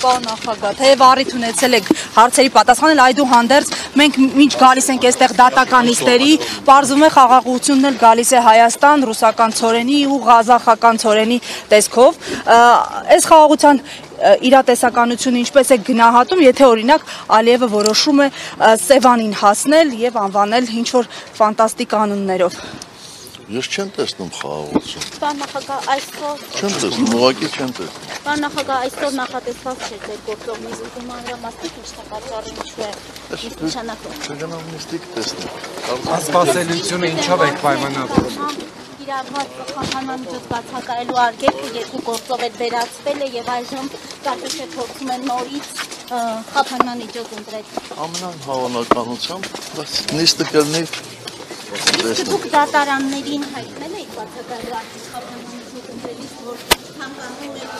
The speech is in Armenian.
Պարոն նախագահ, թեև առիթ ունեցել եք հարցերի պատասխանել, այդուհանդերձ մենք մինչ գալիս ենք այստեղ դատականիստերի, պարզվում է խաղաղությունն էլ գալիս է Հայաստան, ռուսական ցորենի ու ղազախական ցորենի տեսքով։ Այս խաղաղության իրատեսականությունը ինչպես է գնահատում, եթե օրինակ Ալիևը որոշում է Սևանին հասնել եւ անվանել ինչ-որ ֆանտաստիկ անուններով։ Ես չեմ տեսնում խաղաղություն։ Պարոն նախագահ, այսօր Չեմ տեսնում, ուղղակի չեմ տեսնում։ Պարոն նախագահ, այսօր նախատեսված չէ ձեր գործող նիստում մանրամասնիկ ինչն է պատճառը, ինչու է նշանակվում։ Չգնամ նիստիկ տեսնեմ։ Անսպասելիությունը ինչով եք պայմանավորում։ Իրավված խափանամիջոց բացակայելու արգելքը երկու գործով էլ վերացվել է եւ այժմ կարծես թե փորձում են նորից խափանամիջոց ընտրել։ Ամենայն հավանականությամբ, բայց նիստը կլինի Դուք դատարաններին հայտնել եք բացակայելու արգելք խափանամիջոց ընտրելիս, որ թանկարժեք